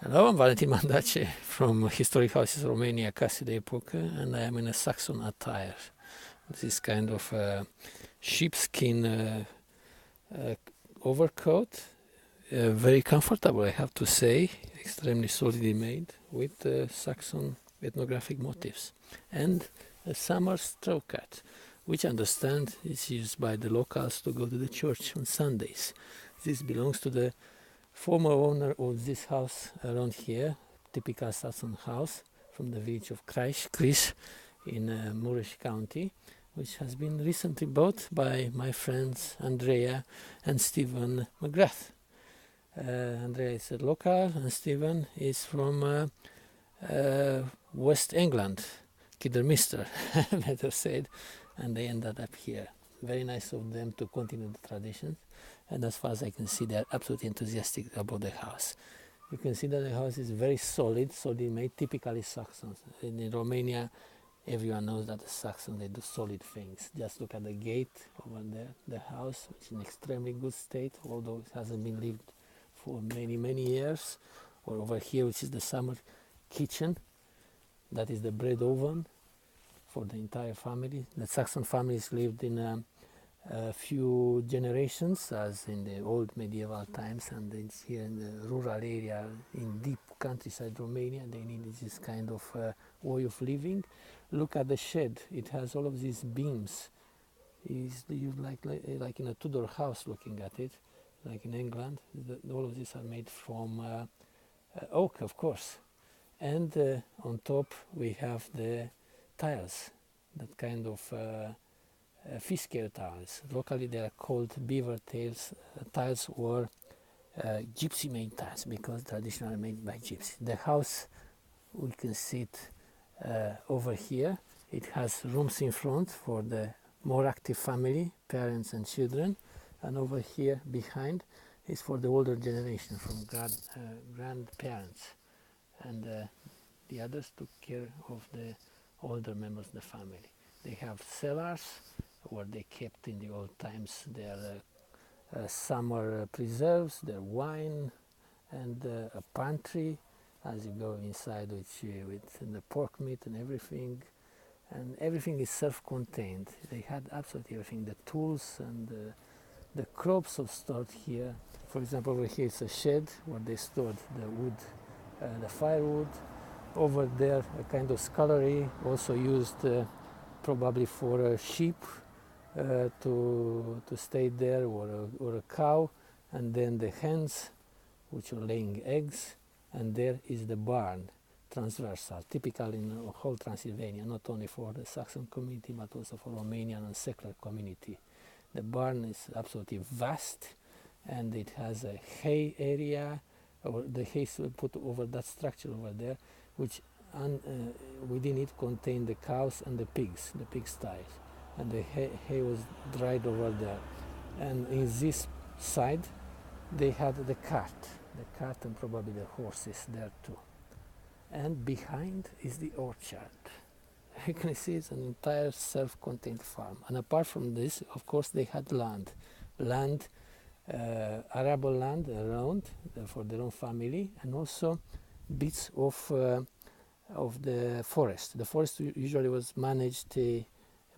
Hello, I'm Valentin Mandace from Historic Houses Romania, Casa de Epocă, and I am in a Saxon attire. This kind of sheepskin overcoat, very comfortable, I have to say, extremely solidly made with Saxon ethnographic motifs, and a summer straw hat, which I understand is used by the locals to go to the church on Sundays. This belongs to the former owner of this house around here, typical Saxon house from the village of Kreisch, Cris, in Mures County, which has been recently bought by my friends Andreea and Stephen McGrath. Andreea is a local and Stephen is from West England, Kidderminster, better said, and they ended up here. Very nice of them to continue the traditions. And as far as I can see, they are absolutely enthusiastic about the house. You can see that the house is very solidly made, typically Saxons. In Romania, everyone knows that the Saxons, they do solid things. Just look at the gate over there, the house, which is in extremely good state, although it hasn't been lived for many years. Or over here, which is the summer kitchen, that is the bread oven for the entire family. The Saxon families lived in a few generations, as in the old medieval times, and it's here in the rural area in deep countryside Romania. They needed this kind of way of living. Look at the shed, it has all of these beams. It's like in a Tudor house, looking at it, like in England. All of these are made from oak, of course, and on top we have the tiles, that kind of fish scale tiles. Locally they are called beaver tiles or gypsy made tiles, because traditionally made by gypsies. The house, we can see it over here. It has rooms in front for the more active family, parents and children, and over here behind is for the older generation, from grandparents, and the others took care of the older members of the family. They have cellars where they kept in the old times their summer preserves, their wine, and a pantry as you go inside, with the pork meat and everything is self-contained. They had absolutely everything, the tools and the crops are stored here. For example, over here is a shed where they stored the wood, the firewood. Over there, a kind of scullery, also used probably for a sheep to stay there, or a cow, and then the hens, which are laying eggs, and there is the barn, transversal, typical in the whole Transylvania, not only for the Saxon community but also for Romanian and secular community. The barn is absolutely vast, and it has a hay area, or the hay is put over that structure over there, which within it contained the cows and the pigs, the pigsties, and the hay was dried over there. And in this side they had the cart and probably the horses there too. And behind is the orchard. You can see it's an entire self-contained farm. And apart from this, of course, they had land, arable land around for their own family, and also bits of the forest. The forest usually was managed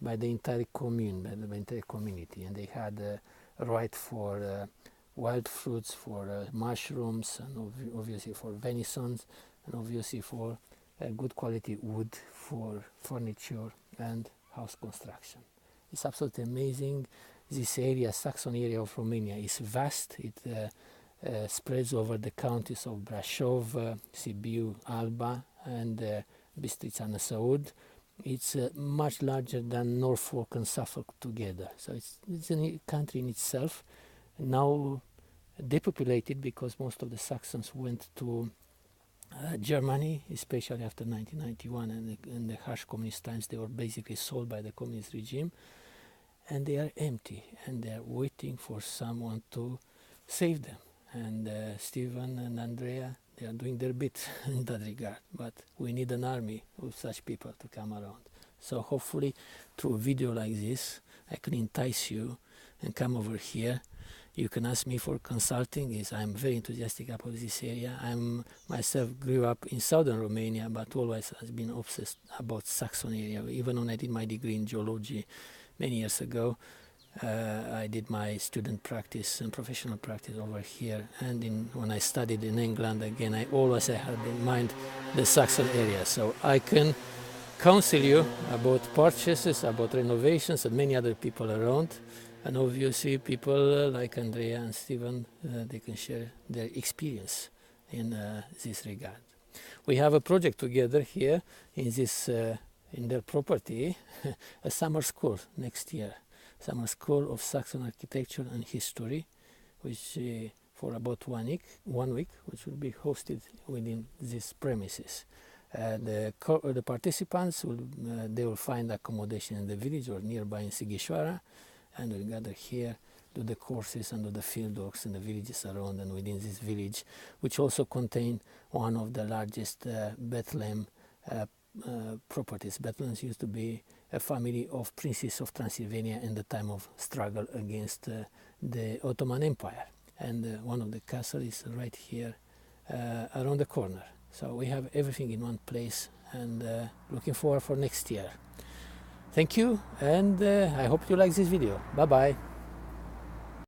by the entire commune, by the entire community, and they had a right for wild fruits, for mushrooms, and obviously for venisons, and obviously for good quality wood for furniture and house construction. It's absolutely amazing. This area, Saxon area of Romania, is vast. It spreads over the counties of Brașov, Sibiu, Alba, and Bistrița and Săud. It's much larger than Norfolk and Suffolk together. So it's a country in itself, now depopulated because most of the Saxons went to Germany, especially after 1991 and the harsh communist times. They were basically sold by the communist regime, and they are empty, and they are waiting for someone to save them. And Stephen and Andreea, they are doing their bit in that regard, but we need an army of such people to come around. So hopefully through a video like this I can entice you and come over here. you can ask me for consulting. I'm very enthusiastic about this area. I myself grew up in southern Romania, but always has been obsessed about Saxon area. Even when I did my degree in geology many years ago, I did my student practice and professional practice over here. And when I studied in England, again, I always had in mind the Saxon area. So I can counsel you about purchases, about renovations, and many other people around. And obviously people like Andreea and Stephen, they can share their experience in this regard. We have a project together here in their property, a summer school next year, summer school of Saxon architecture and history, which for about 1 week, which will be hosted within these premises. The participants they will find accommodation in the village or nearby in Sighișoara, and will gather here, do the courses and do the field works in the villages around and within this village, which also contain one of the largest Bethlen properties. Bethlens used to be a family of princes of Transylvania in the time of struggle against the Ottoman Empire, and one of the castles is right here around the corner. So we have everything in one place, and looking forward for next year. Thank you, and I hope you like this video. Bye bye.